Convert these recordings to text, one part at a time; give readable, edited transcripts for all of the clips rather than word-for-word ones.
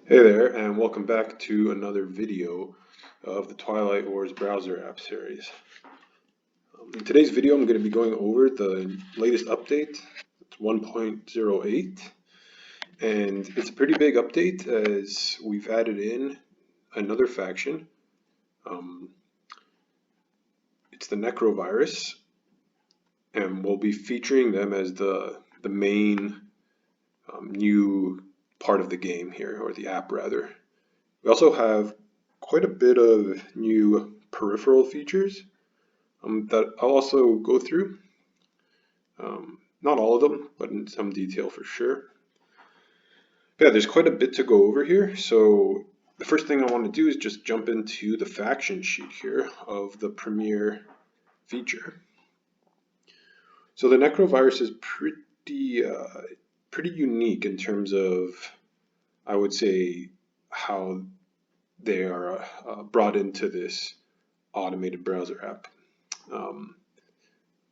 Hey there, and welcome back to another video of the Twilight Wars browser app series. In today's video, I'm going to be going over the latest update. It's 1.08, and it's a pretty big update as we've added in another faction. It's the Nekro Virus, and we'll be featuring them as the main new part of the game here, or the app rather. We also have quite a bit of new peripheral features that I'll also go through. Not all of them, but in some detail for sure. But yeah, there's quite a bit to go over here. So the first thing I want to do is just jump into the faction sheet here of the premier feature. So the Nekro Virus is pretty unique in terms of, I would say, how they are brought into this automated browser app.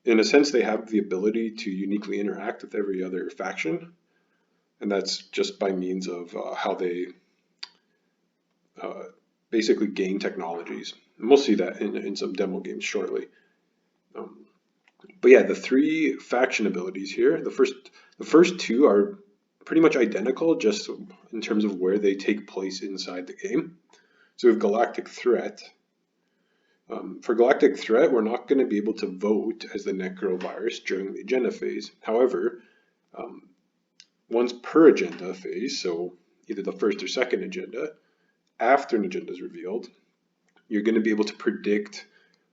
In a sense, they have the ability to uniquely interact with every other faction, and that's just by means of how they basically gain technologies. And we'll see that in some demo games shortly. But yeah, the three faction abilities here, the first two are pretty much identical just in terms of where they take place inside the game. So we have Galactic Threat. For Galactic Threat, we're not going to be able to vote as the Nekro Virus during the agenda phase. However, once per agenda phase, so either the first or second agenda, after an agenda is revealed, you're going to be able to predict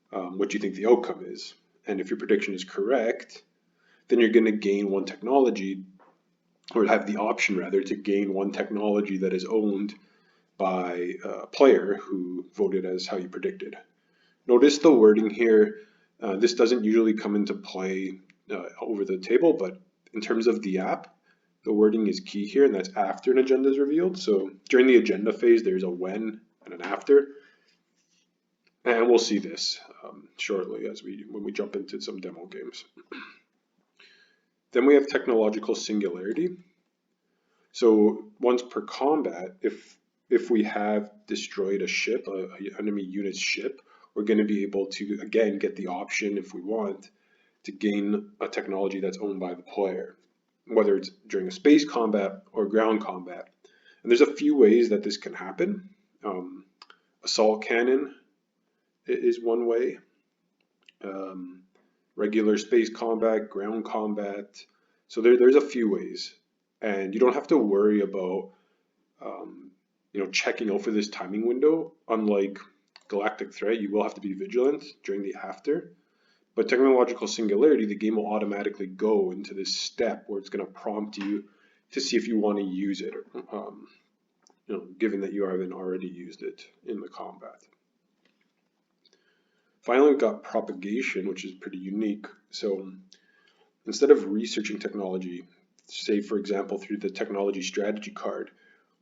what you think the outcome is. And if your prediction is correct, then you're going to gain one technology, or have the option rather, to gain one technology that is owned by a player who voted as how you predicted. Notice the wording here. This doesn't usually come into play over the table, but in terms of the app, the wording is key here, and that's after an agenda is revealed. So during the agenda phase, there's a when and an after. And we'll see this shortly when we jump into some demo games. Then we have technological singularity. So once per combat, if we have destroyed a ship, an enemy unit's ship, we're going to be able to, again, get the option, if we want, to gain a technology that's owned by the player, whether it's during a space combat or ground combat. And there's a few ways that this can happen. Assault cannon is one way. Regular space combat, ground combat. So there's a few ways. And you don't have to worry about checking out for this timing window. Unlike Galactic Threat, you will have to be vigilant during the after. But technological singularity, the game will automatically go into this step where it's going to prompt you to see if you want to use it, given that you haven't already used it in the combat. Finally, we've got propagation, which is pretty unique. So instead of researching technology, say for example through the technology strategy card,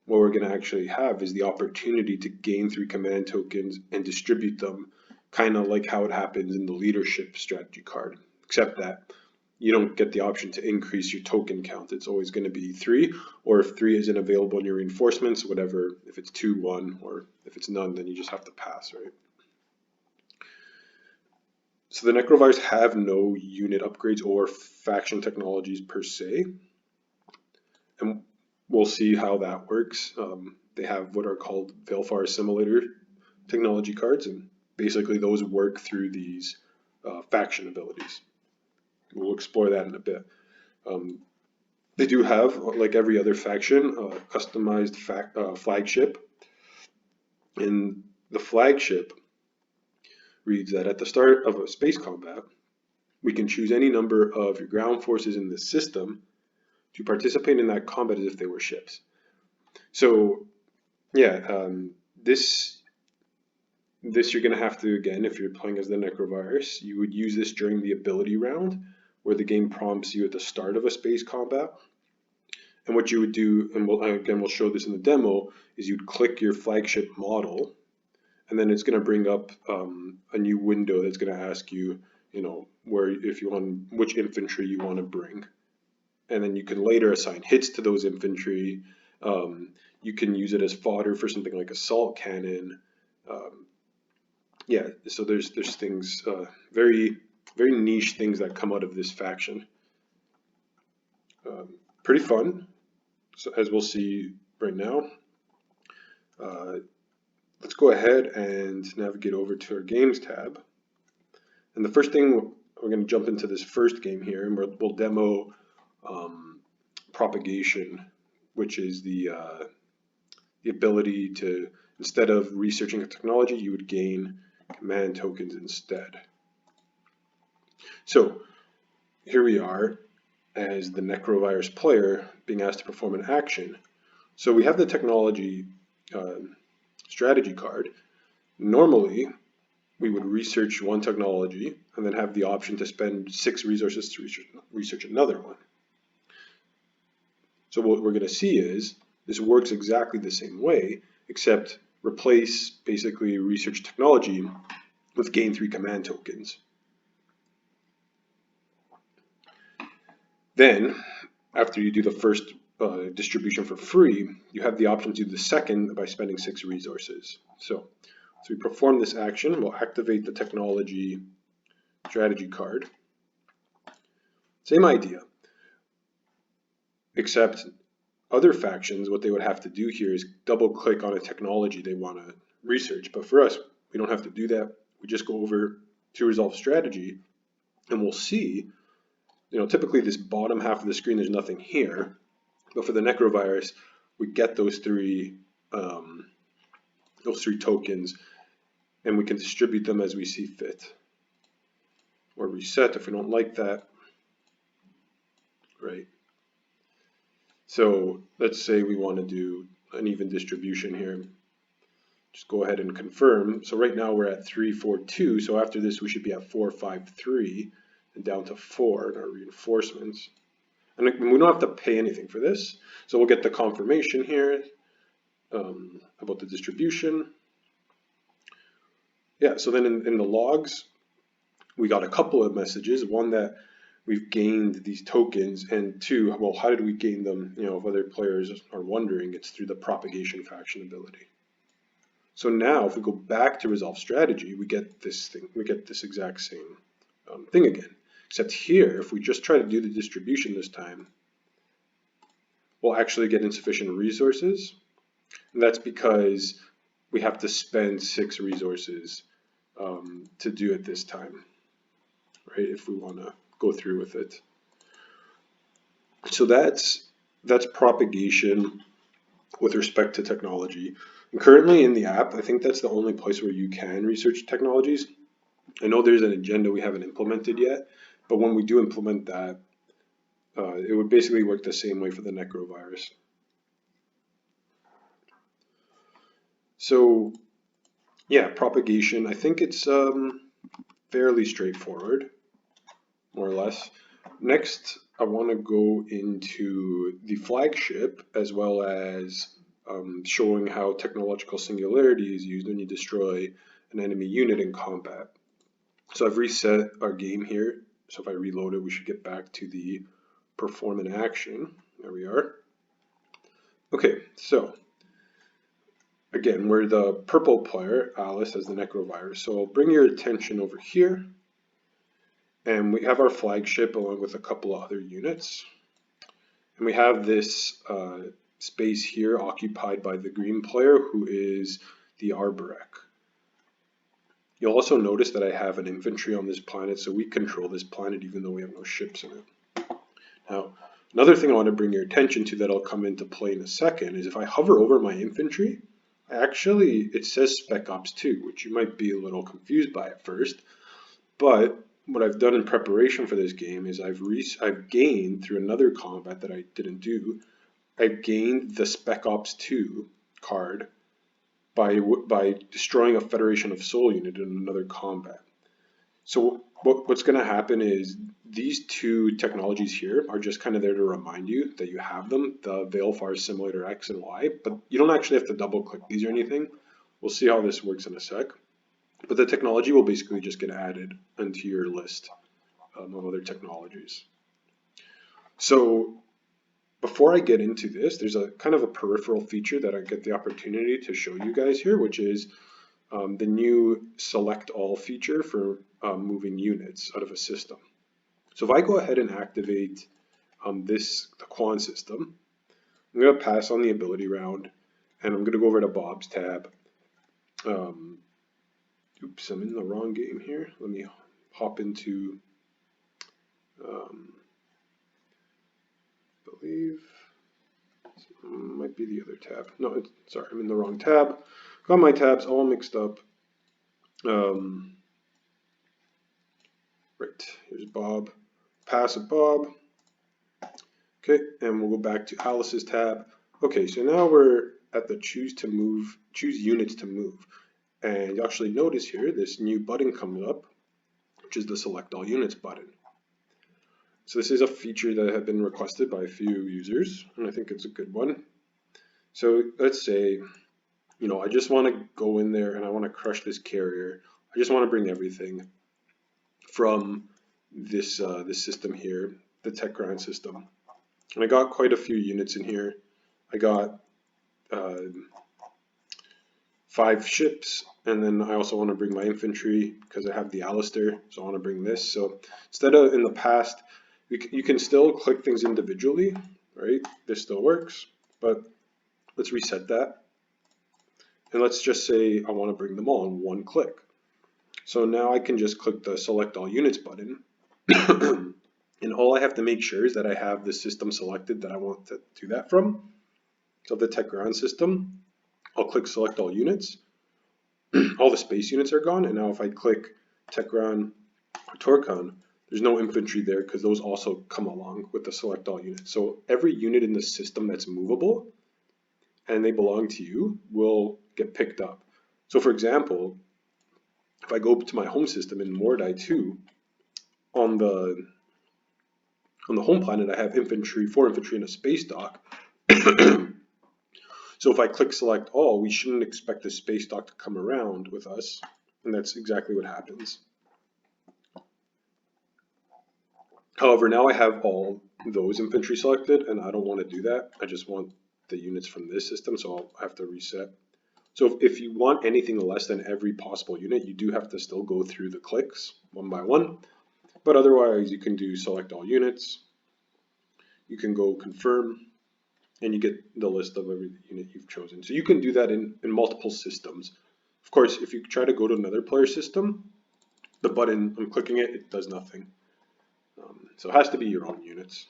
what we're going to actually have is the opportunity to gain 3 command tokens and distribute them, kind of like how it happens in the leadership strategy card, except that you don't get the option to increase your token count. It's always going to be 3, or if 3 isn't available in your reinforcements, whatever, if it's 2, 1, or if it's none, then you just have to pass, right? So the Nekro Virus have no unit upgrades or faction technologies per se, and we'll see how that works. They have what are called Veilfar assimilator technology cards, and basically those work through these faction abilities. We'll explore that in a bit. They do have, like every other faction, a customized flagship, and the flagship reads that at the start of a space combat, we can choose any number of your ground forces in the system to participate in that combat as if they were ships. So yeah, this you're going to have to, again, if you're playing as the Nekro Virus, you would use this during the ability round, where the game prompts you at the start of a space combat. And what you would do, and we'll show this in the demo, is you'd click your flagship model, and then it's going to bring up a new window that's going to ask you, which infantry you want to bring. And then you can later assign hits to those infantry You can use it as fodder for something like assault cannon. Um, yeah, so there's things, very niche things that come out of this faction. Pretty fun. So as we'll see right now, uh, let's go ahead and navigate over to our games tab. And the first thing, we're going to jump into this first game here, and we'll demo Propagation, which is the ability to, instead of researching a technology, you would gain command tokens instead. So here we are as the Nekro Virus player being asked to perform an action. So we have the technology strategy card. Normally, we would research one technology and then have the option to spend 6 resources to research another one. So what we're going to see is this works exactly the same way, except replace basically research technology with gain 3 command tokens. Then, after you do the first distribution for free, you have the option to do the second by spending 6 resources. So we perform this action, we'll activate the technology strategy card. Same idea, except other factions, what they would have to do here is double click on a technology they want to research. But for us, we don't have to do that. We just go over to resolve strategy, and we'll see, typically this bottom half of the screen, there's nothing here. But for the Nekro Virus, we get those three tokens, and we can distribute them as we see fit. Or reset if we don't like that, right? So let's say we want to do an even distribution here. Just go ahead and confirm. So right now we're at 3, 4, 2. So after this, we should be at 4, 5, 3, and down to 4 in our reinforcements. And we don't have to pay anything for this. So we'll get the confirmation here about the distribution. Yeah, so then in the logs, we got a couple of messages. One, that we've gained these tokens, and 2, well, how did we gain them? If other players are wondering, it's through the Propagation faction ability. So now if we go back to resolve strategy, we get this thing, we get this exact same thing again. Except here, if we just try to do the distribution this time, we'll actually get insufficient resources. And that's because we have to spend 6 resources to do it this time, right? If we want to go through with it. So that's Propagation with respect to technology. And currently in the app, I think that's the only place where you can research technologies. I know there's an agenda we haven't implemented yet, but when we do implement that, it would basically work the same way for the Nekro Virus. So yeah, Propagation, I think it's fairly straightforward, more or less. Next, I want to go into the flagship, as well as showing how technological singularity is used when you destroy an enemy unit in combat. So I've reset our game here. So if I reload it, we should get back to the perform an action. There we are. Okay, so again, we're the purple player. Alice has the Nekro Virus. So I'll bring your attention over here. And we have our flagship along with a couple of other units. And we have this space here occupied by the green player, who is the Arborek. You'll also notice that I have an infantry on this planet, so we control this planet even though we have no ships in it. Now, another thing I want to bring your attention to that'll come into play in a second is if I hover over my infantry, it says Spec Ops 2, which you might be a little confused by at first. But what I've done in preparation for this game is I've gained, through another combat that I didn't do, I've gained the Spec Ops 2 card by destroying a Federation of Soul unit in another combat. So what's going to happen is these 2 technologies here are just kind of there to remind you that you have them, the Veilfire Assimilator X and Y, but you don't actually have to double click these or anything. We'll see how this works in a sec. But the technology will basically just get added into your list of other technologies. So before I get into this, there's a kind of a peripheral feature that I get the opportunity to show you guys here, which is the new select all feature for moving units out of a system. So if I go ahead and activate the Quan system, I'm going to pass on the ability round, and I'm going to go over to Bob's tab. Oops, I'm in the wrong game here. Let me hop into, I believe, might be the other tab. No, sorry, I'm in the wrong tab. Got my tabs all mixed up. Right, here's Bob. Pass it, Bob. Okay, and we'll go back to Alice's tab. Okay, so now we're at the choose units to move. And you actually notice here, this new button comes up, which is the select all units button. So this is a feature that had been requested by a few users, and I think it's a good one. So let's say, I just want to go in there and I want to crush this carrier. I just want to bring everything from this system here, the tech grind system. And I got quite a few units in here. I got 5 ships, and then I also want to bring my infantry because I have the Alastor, so I want to bring this. So instead of in the past, you can still click things individually, right? This still works, but let's reset that. And let's just say I want to bring them all in one click. So now I can just click the select all units button. And all I have to make sure is that I have the system selected that I want to do that from. So the tech ground system, I'll click select all units. All the space units are gone. And now if I click tech ground or Torcon, there's no infantry there because those also come along with the select all units. So every unit in the system that's movable and they belong to you will get picked up. So for example, if I go to my home system in Mordai 2, on the home planet, I have 4 infantry and a space dock. So if I click select all, we shouldn't expect the space dock to come around with us. And that's exactly what happens. However, now I have all those infantry selected and I don't want to do that. I just want the units from this system, so I'll have to reset. So if you want anything less than every possible unit, you do have to still go through the clicks one by one. But otherwise, you can do select all units. You can go confirm, and you get the list of every unit you've chosen. So you can do that in multiple systems. Of course, if you try to go to another player system, the button, I'm clicking it, it does nothing. So it has to be your own units.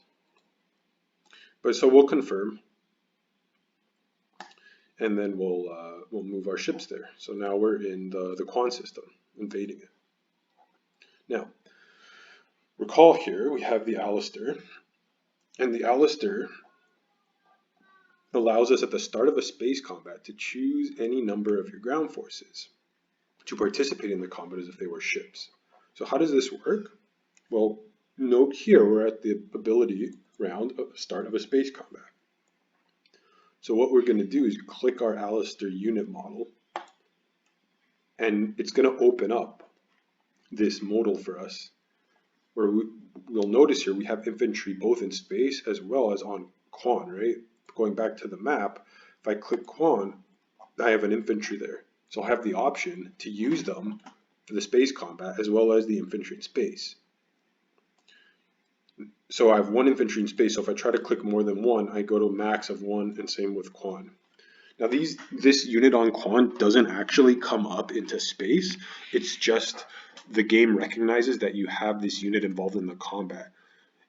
But so we'll confirm, and then we'll move our ships there. So now we're in the Quan system, invading it. Now, recall here we have the Alastor, and the Alastor allows us at the start of a space combat to choose any number of your ground forces to participate in the combat as if they were ships. So how does this work? Well, note here we're at the ability round of the start of a space combat. So what we're going to do is click our Alastor unit model, and it's going to open up this modal for us, where we'll notice here we have infantry both in space as well as on Quan, right? Going back to the map, if I click Quan, I have an infantry there. So I'll have the option to use them for the space combat as well as the infantry in space. So I have 1 infantry in space, so if I try to click more than 1, I go to a max of 1, and same with Quan. Now this unit on Quan doesn't actually come up into space, it's just the game recognizes that you have this unit involved in the combat.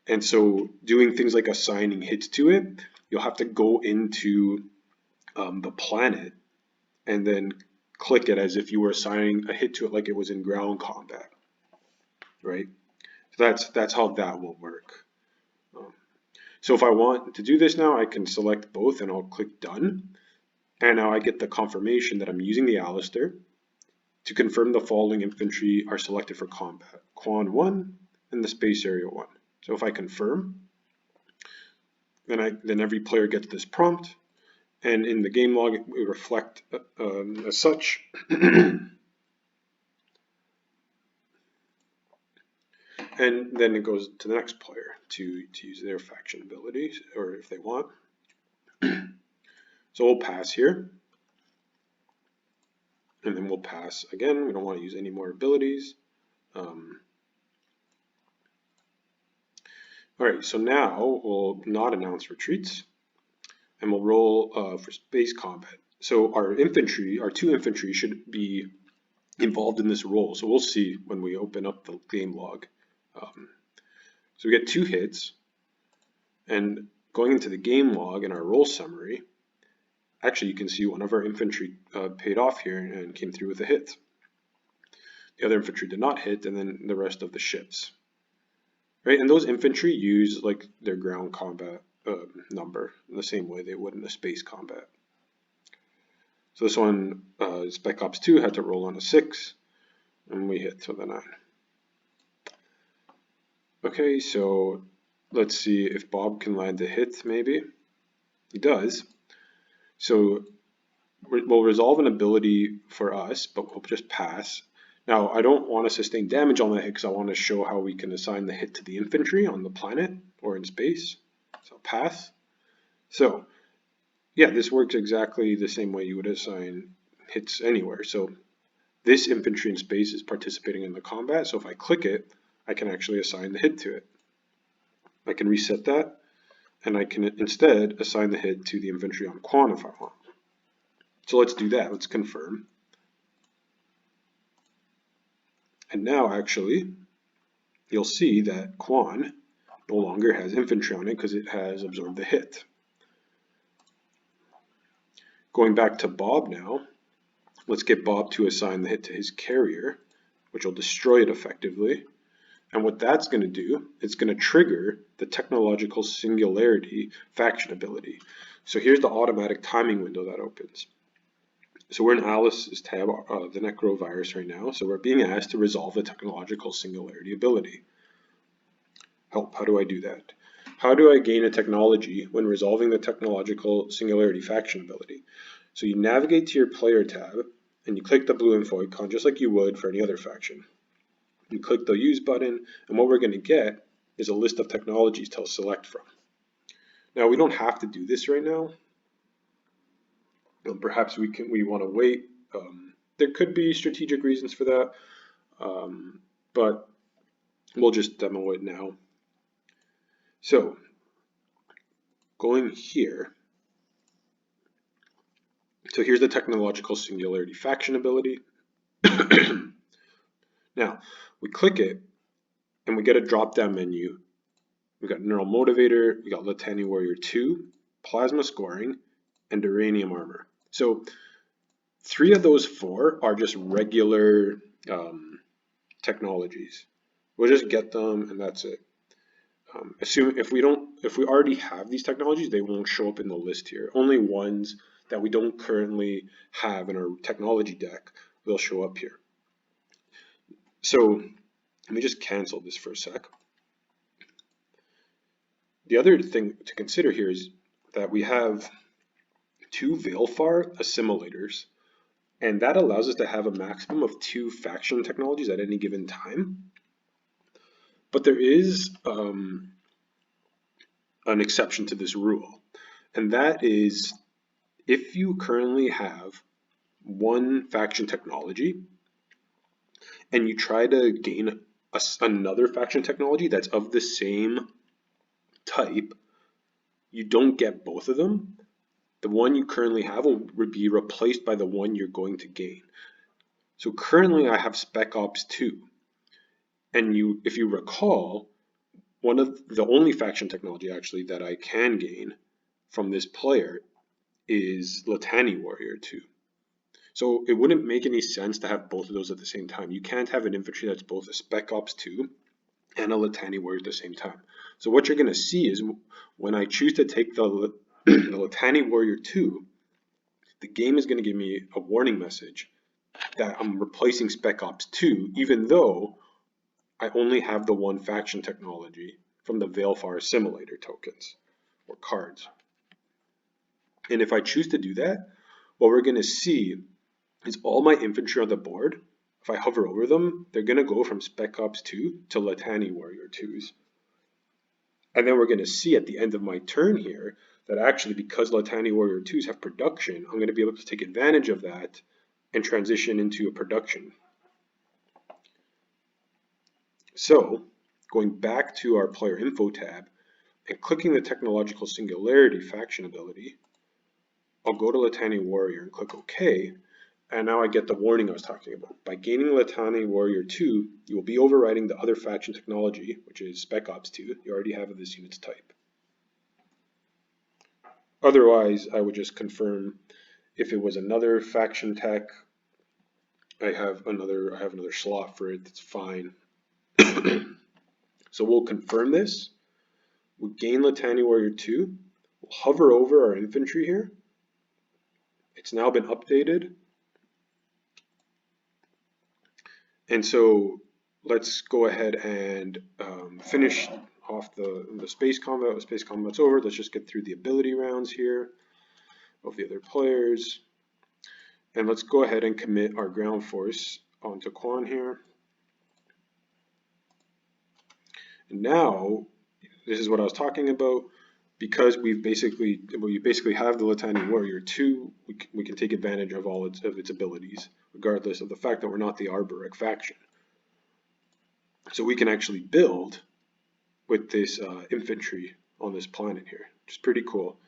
And so doing things like assigning hits to it, you'll have to go into the planet and then click it as if you were assigning a hit to it like it was in ground combat, right? So that's how that will work. So if I want to do this now, I can select both and I'll click done. And now I get the confirmation that I'm using the Alastor to confirm the following infantry are selected for combat: Quan 1 and the Space Area 1. So if I confirm, then every player gets this prompt, and in the game log it will reflect as such. And then it goes to the next player to use their faction ability, or if they want. So we'll pass here. And then we'll pass again. We don't want to use any more abilities. All right, so now we'll not announce retreats, and we'll roll for space combat. So our infantry, our 2 infantry, should be involved in this roll. So we'll see when we open up the game log. So we get 2 hits, and going into the game log in our roll summary, actually you can see one of our infantry paid off here and came through with a hit. The other infantry did not hit, and then the rest of the ships. Right, and those infantry use like their ground combat number in the same way they would in the space combat. So this one, Spec Ops 2 had to roll on a 6, and we hit with a 9. Okay, so let's see if Bob can land a hit, maybe. He does. So we'll resolve an ability for us, but we'll just pass. Now, I don't want to sustain damage on that hit because I want to show how we can assign the hit to the infantry on the planet or in space. So pass. So, yeah, this works exactly the same way you would assign hits anywhere. So this infantry in space is participating in the combat. So if I click it, I can actually assign the hit to it. I can reset that, and I can instead assign the hit to the infantry on Quan if I want. So let's do that. Let's confirm. And now actually, you'll see that Quan no longer has infantry on it because it has absorbed the hit. Going back to Bob now, let's get Bob to assign the hit to his carrier, which will destroy it effectively. And what that's going to do, it's going to trigger the technological singularity faction ability. So here's the automatic timing window that opens. So we're in Alice's tab, the Nekro Virus right now, so we're being asked to resolve the technological singularity ability. Help, how do I do that? How do I gain a technology when resolving the technological singularity faction ability? So you navigate to your player tab, and you click the blue info icon just like you would for any other faction. You click the use button, and what we're going to get is a list of technologies to select from. Now we don't have to do this right now. Perhaps we want to wait. There could be strategic reasons for that, but we'll just demo it now. So going here, so here's the technological singularity faction ability. Now we click it, and we get a drop-down menu. We got Neural Motivator, we got Litani Warrior 2, Plasma Scoring, and Uranium Armor. So 3 of those 4 are just regular technologies. We'll just get them, and that's it. Assume if we already have these technologies, they won't show up in the list here. Only ones that we don't currently have in our technology deck will show up here. So let me just cancel this for a sec. The other thing to consider here is that we have 2 Veilfar assimilators, and that allows us to have a maximum of 2 faction technologies at any given time. But there is an exception to this rule, and that is if you currently have 1 faction technology and you try to gain another faction technology that's of the same type, you don't get both of them. The one you currently have will be replaced by the one you're going to gain. So currently I have Spec Ops 2, and if you recall, one of the only faction technology actually that I can gain from this player is Litani Warrior 2. So it wouldn't make any sense to have both of those at the same time. You can't have an infantry that's both a Spec Ops 2 and a Litani Warrior at the same time. So what you're going to see is when I choose to take the Litani Warrior 2, the game is going to give me a warning message that I'm replacing Spec Ops 2, even though I only have the 1 faction technology from the Veilfar assimilator tokens or cards. And if I choose to do that, what we're going to see is all my infantry on the board if I hover over them, they're going to go from Spec Ops 2 to Litani Warrior 2s. And then we're going to see at the end of my turn here that actually, because Litani Warrior 2s have production, I'm going to be able to take advantage of that and transition into a production. So, going back to our player info tab and clicking the technological singularity faction ability, I'll go to Litani Warrior and click OK. And now I get the warning I was talking about. By gaining Litani Warrior 2, you will be overriding the other faction technology, which is Spec Ops 2. You already have this unit's type. Otherwise, I would just confirm if it was another faction tech. I have another slot for it. That's fine. So we'll confirm this. We'll gain Litani Warrior 2. We'll hover over our infantry here. It's now been updated. And so let's go ahead and finish off the space combat. The space combat's over. Let's just get through the ability rounds here of the other players. And let's go ahead and commit our ground force onto Quan here. And now, this is what I was talking about. Because we basically have the Litani Warrior 2, we can take advantage of all of its abilities, regardless of the fact that we're not the Arboric faction. So we can actually build with this infantry on this planet here, which is pretty cool.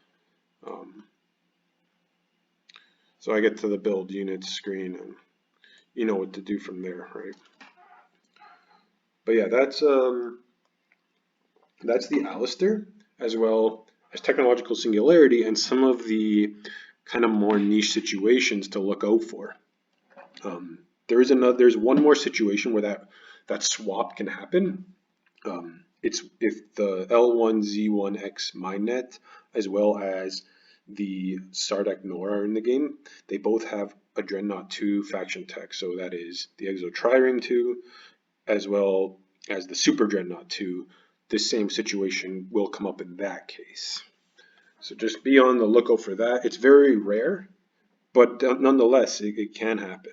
So I get to the build units screen, and you know what to do from there, right? But yeah, that's the Alastor, as well as technological singularity and some of the kind of more niche situations to look out for. There's one more situation where that swap can happen. It's if the L1Z1X Minenet, as well as the Sardak Nora are in the game, they both have a Dreadnought 2 faction tech. So that is the Exo Trireme 2, as well as the Super Dreadnought 2. This same situation will come up in that case. So just be on the lookout for that. It's very rare, but nonetheless, it can happen.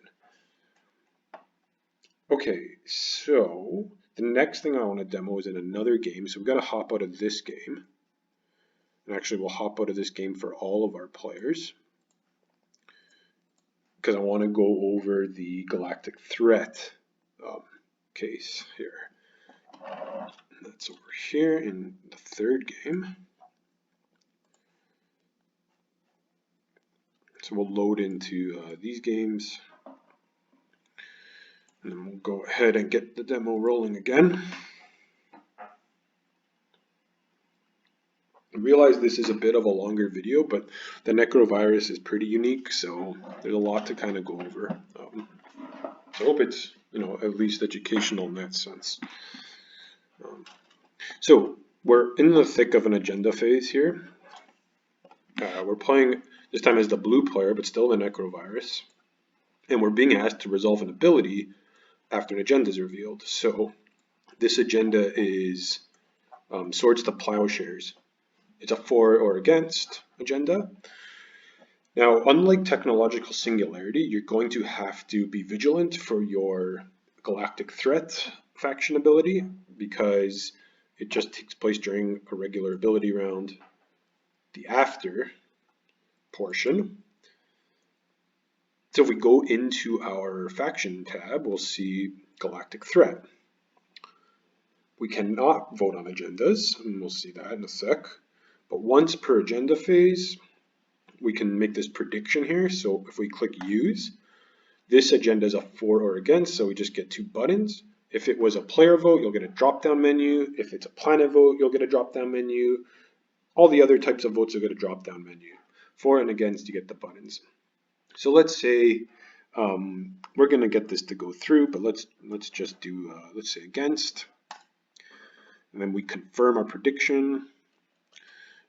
Okay, so the next thing I want to demo is in another game. So we've got to hop out of this game. And actually, we'll hop out of this game for all of our players, because I want to go over the galactic threat case here. That's over here in the third game. So we'll load into these games. And then we'll go ahead and get the demo rolling again. I realize this is a bit of a longer video, but the Nekro Virus is pretty unique, so there's a lot to kind of go over. So I hope it's, at least educational in that sense. So we're in the thick of an agenda phase here. We're playing this time as the blue player, but still the Nekro Virus. And we're being asked to resolve an ability after an agenda is revealed. So this agenda is Swords to Plowshares. It's a for or against agenda. Now, unlike technological singularity, you're going to have to be vigilant for your galactic threat faction ability, because it just takes place during a regular ability round. The after portion. So if we go into our faction tab, we'll see galactic threat. We cannot vote on agendas, and we'll see that in a sec. But once per agenda phase, we can make this prediction here. So if we click use, this agenda is a for or against, so we just get 2 buttons. If it was a player vote, you'll get a drop-down menu. If it's a planet vote, you'll get a drop-down menu. All the other types of votes will get a drop-down menu. For and against, you get the buttons. So let's say we're going to get this to go through, but let's just do, let's say against. And then we confirm our prediction.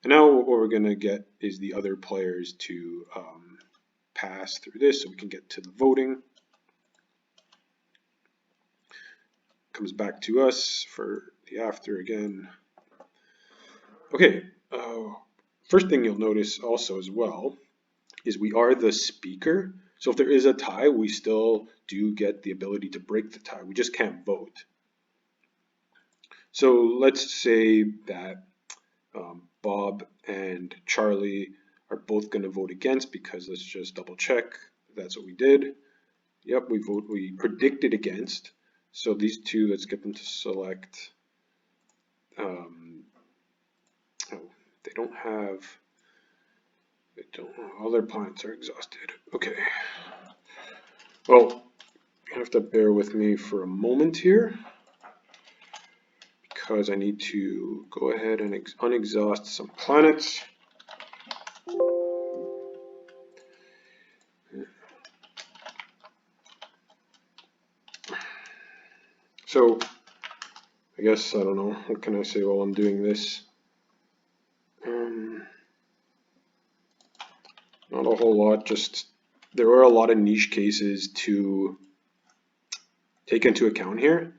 And now what we're going to get is the other players to pass through this, so we can get to the voting. Comes back to us for the after again. Okay, first thing you'll notice also as well is we are the speaker. So if there is a tie, we still do get the ability to break the tie. We just can't vote. So let's say that Bob and Charlie are both going to vote against, because let's just double check. That's what we did. Yep, we predicted against. So these two, let's get them to select. Oh, they don't have. All their planets are exhausted. Okay. Well, you have to bear with me for a moment here, because I need to go ahead and unexhaust some planets. So I guess, I don't know, what can I say while I'm doing this? Not a whole lot, just there are a lot of niche cases to take into account here,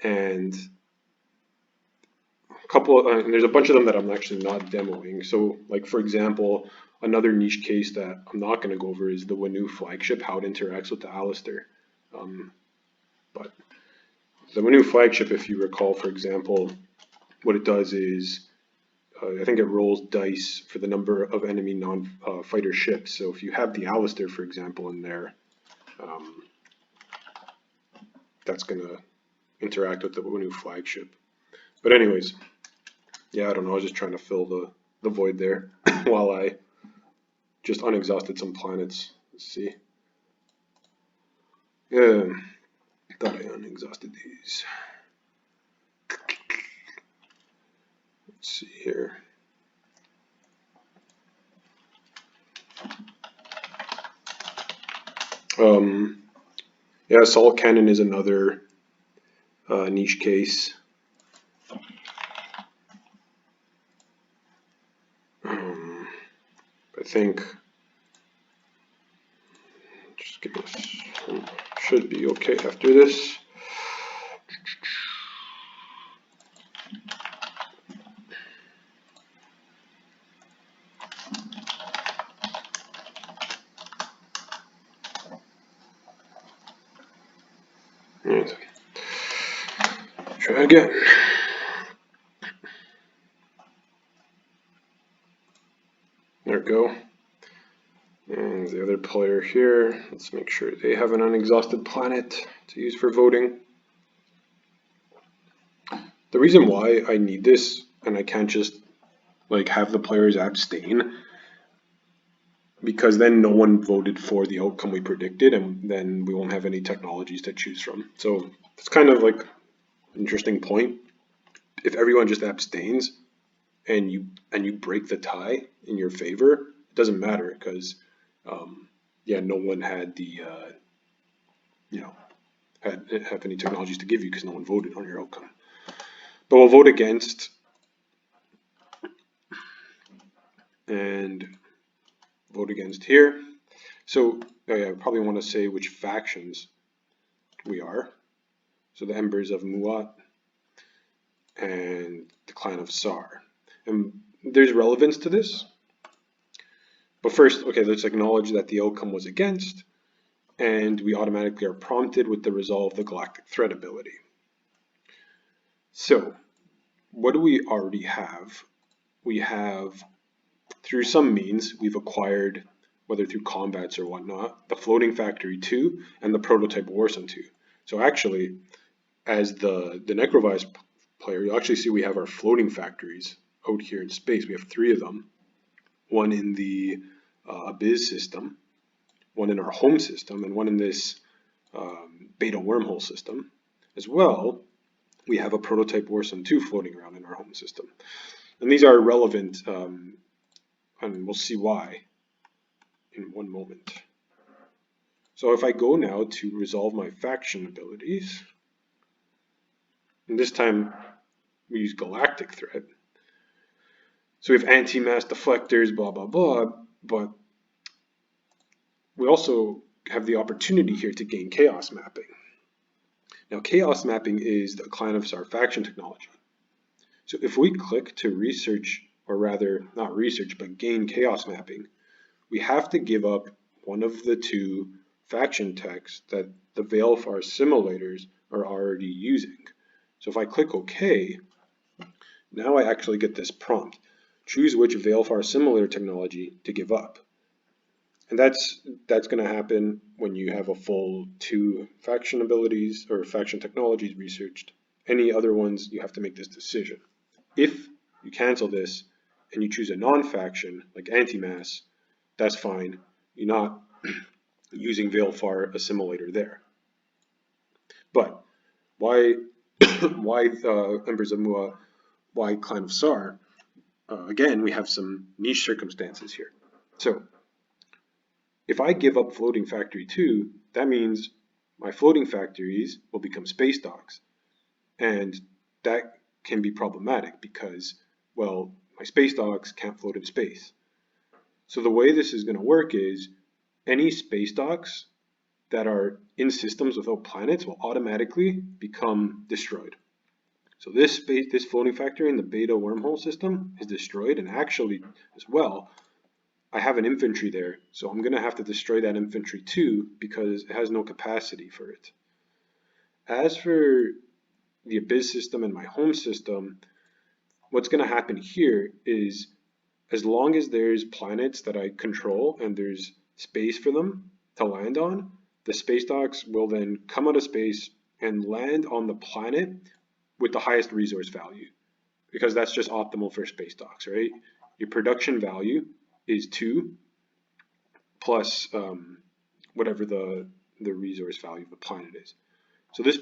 and there's a bunch of them that I'm actually not demoing. So like, for example, another niche case that I'm not going to go over is the Wanu flagship, how it interacts with the Alastor. But the Wanu flagship, if you recall, for example, what it does is I think it rolls dice for the number of enemy non-fighter ships. So if you have the Alastor, for example, in there, that's going to interact with the Wanu flagship. But anyways, yeah, I don't know. I was just trying to fill the void there while I just unexhausted some planets. Let's see. Yeah, thought I unexhausted these. Let's see here. Yeah, assault cannon is another niche case. I think just give us, should be okay after this. Right. Try again. There we go. And the other player here, let's make sure they have an unexhausted planet to use for voting. The reason why I need this, and I can't just like have the players abstain, because then no one voted for the outcome we predicted, and then we won't have any technologies to choose from. So it's kind of like an interesting point. If everyone just abstains and you break the tie in your favor, it doesn't matter, because yeah, no one had the have any technologies to give you, because no one voted on your outcome. But we'll vote against and vote against here. So I probably want to say which factions we are. So the Embers of Muat and the Clan of Sar. And there's relevance to this. But first, okay, let's acknowledge that the outcome was against, and we automatically are prompted with the Resolve the Galactic Threat ability. So what do we already have? We have, through some means, we've acquired, whether through combats or whatnot, the Floating Factory 2 and the Prototype Warsun 2. So actually, as the Nekro Virus player, you'll actually see we have our floating factories out here in space. We have 3 of them. One in the Abyss system, one in our home system, and one in this beta wormhole system. As well, we have a Prototype Warsun 2 floating around in our home system. And these are relevant, and we'll see why in one moment. So if I go now to resolve my faction abilities, and this time we use Galactic Threat. So we have anti-mass deflectors, blah, blah, blah, but we also have the opportunity here to gain chaos mapping. Now, chaos mapping is the Clan of Sar faction technology. So if we click to research, or rather not research, but gain chaos mapping, we have to give up one of the two faction texts that the Veilfar simulators are already using. So if I click OK, now I actually get this prompt. Choose which Veilfar simulator technology to give up. And that's going to happen when you have a full 2 faction abilities or faction technologies researched. Any other ones, you have to make this decision. If you cancel this and you choose a non-faction like anti-mass, that's fine. You're not using Veilfar assimilator there. But why Embers of Mua, why Clan of Sar? Again, we have some niche circumstances here. So if I give up floating factory 2, that means my floating factories will become space docks. And that can be problematic because, well, my space docks can't float in space. So the way this is going to work is any space docks that are in systems without planets will automatically become destroyed. So this floating factory in the beta wormhole system is destroyed, and actually as well, I have an infantry there, so I'm going to have to destroy that infantry too because it has no capacity for it. As for the Abyss system and my home system, what's going to happen here is as long as there's planets that I control and there's space for them to land on, the space docks will then come out of space and land on the planet with the highest resource value, because that's just optimal for space docks, right? Your production value is 2 plus whatever the resource value of the planet is. So this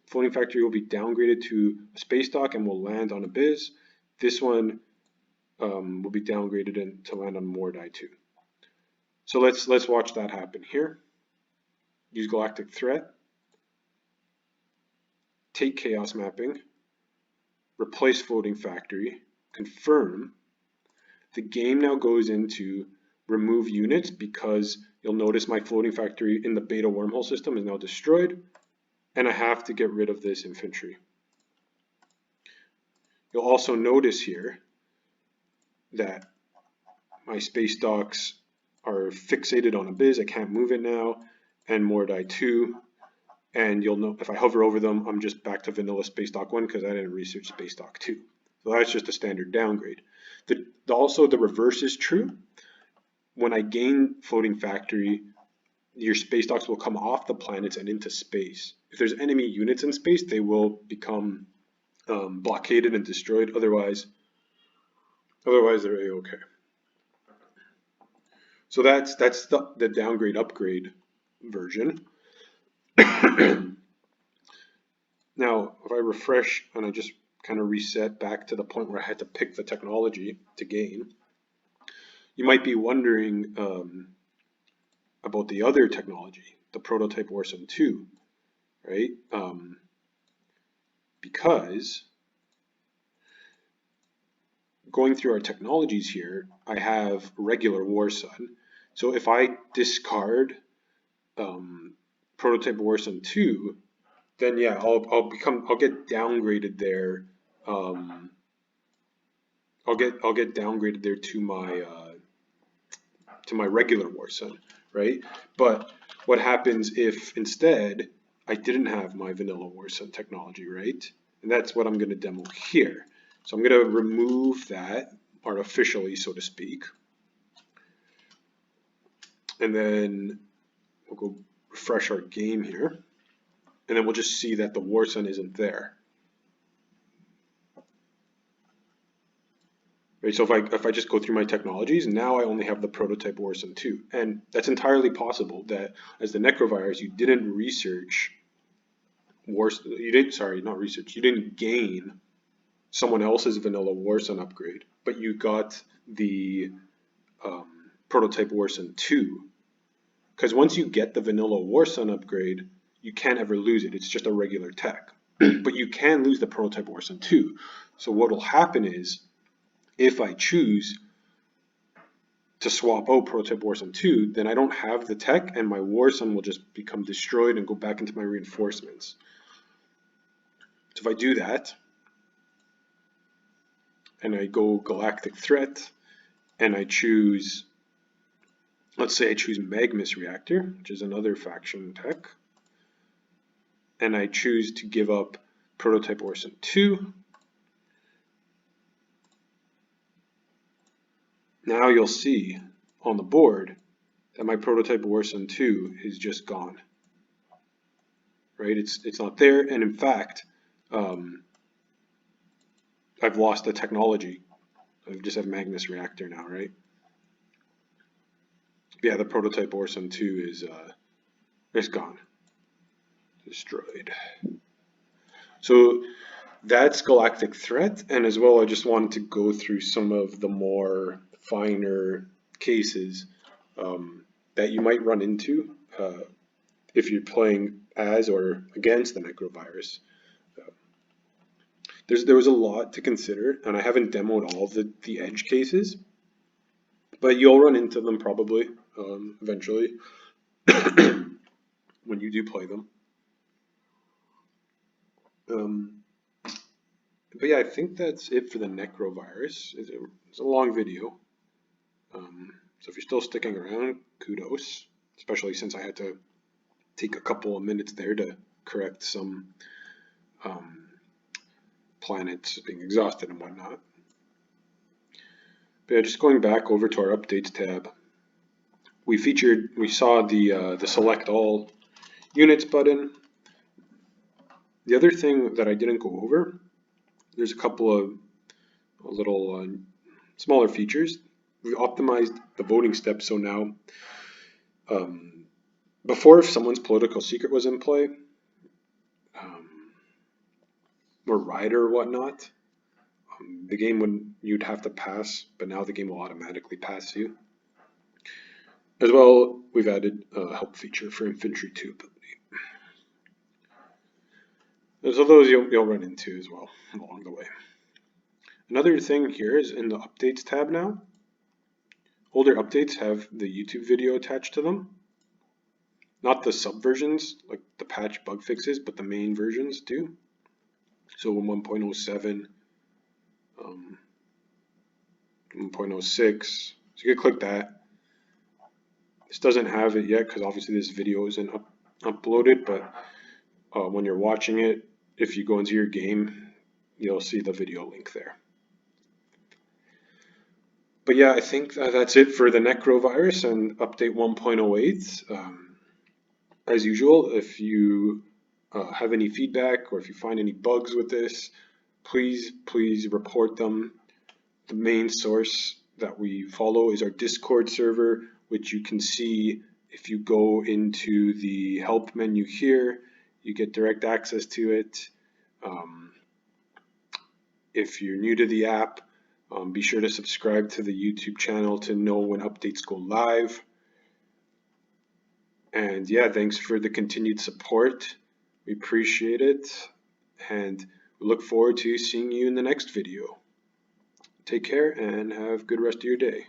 floating factory will be downgraded to a space dock and will land on Abyss. This one will be downgraded to land on Mordai 2. So let's watch that happen here. Use Galactic Threat. Take Chaos Mapping. Replace Floating Factory. Confirm. The game now goes into remove units because you'll notice my floating factory in the beta wormhole system is now destroyed, and I have to get rid of this infantry. You'll also notice here that my space docks are fixated on Abyss. I can't move it now, and Mordai 2. And you'll know if I hover over them, I'm just back to vanilla space dock 1 because I didn't research space dock 2. So that's just a standard downgrade. Also, the reverse is true. When I gain floating factory, your space docks will come off the planets and into space. If there's enemy units in space, they will become blockaded and destroyed. Otherwise they're A-okay. So that's the downgrade upgrade version. Now, if I refresh and I just kind of reset back to the point where I had to pick the technology to gain, you might be wondering about the other technology, the Prototype Warson 2, right? Because going through our technologies here, I have regular Warson. So if I discard Prototype Warson 2, then yeah, I'll get downgraded there. I'll get downgraded there to my regular Warson, right? But what happens if instead I didn't have my vanilla Warson technology, right? And that's what I'm going to demo here. So I'm going to remove that artificially, so to speak. And then we'll go refresh our game here. And then we'll just see that the Warson isn't there. Right, so if I just go through my technologies, now I only have the Prototype Warson 2. And that's entirely possible that as the Nekro Virus, you didn't research Warson, you didn't gain someone else's vanilla Warson upgrade, but you got the Prototype Warson 2. Because once you get the vanilla Warson upgrade, you can't ever lose it. It's just a regular tech. But you can lose the Prototype Warson 2. So what will happen is, if I choose to swap out Prototype Warson 2, then I don't have the tech, and my Warson will just become destroyed and go back into my reinforcements. So if I do that, and I go Galactic Threat, and I choose let's say I choose Magnus Reactor, which is another faction tech, and I choose to give up Prototype Orson 2. Now you'll see on the board that my Prototype Orson 2 is just gone. Right? It's not there, and in fact, I've lost the technology. I just have Magnus Reactor now, right? Yeah, the Prototype Orson 2 is it's gone. Destroyed. So that's Galactic Threat, and as well I just wanted to go through some of the more finer cases that you might run into if you're playing as or against the Nekro Virus. There was a lot to consider, and I haven't demoed all of the edge cases, but you'll run into them probably eventually when you do play them. But yeah, I think that's it for the Nekro Virus. It's a long video, so if you're still sticking around, kudos, especially since I had to take a couple of minutes there to correct some planets being exhausted and whatnot. But yeah, just going back over to our updates tab, we saw the select all units button. The other thing that I didn't go over, there's a couple of little smaller features. We optimized the voting steps, so now before, if someone's political secret was in play, or rider or whatnot, the game you'd have to pass, but now the game will automatically pass you. As well, we've added a help feature for infantry 2 ability. So those you'll run into as well along the way. Another thing here is in the updates tab now. Older updates have the YouTube video attached to them. Not the subversions, like the patch bug fixes, but the main versions do. So in 1.07, 1.06, so you can click that. This doesn't have it yet because obviously this video isn't uploaded, but when you're watching it, if you go into your game, you'll see the video link there. But yeah, I think that's it for the Nekro Virus and update 1.08. As usual, if you have any feedback or if you find any bugs with this, please report them. The main source that we follow is our Discord server, which you can see if you go into the help menu here. You get direct access to it. If you're new to the app, be sure to subscribe to the YouTube channel to know when updates go live. And yeah, thanks for the continued support. We appreciate it, and we look forward to seeing you in the next video. Take care and have a good rest of your day.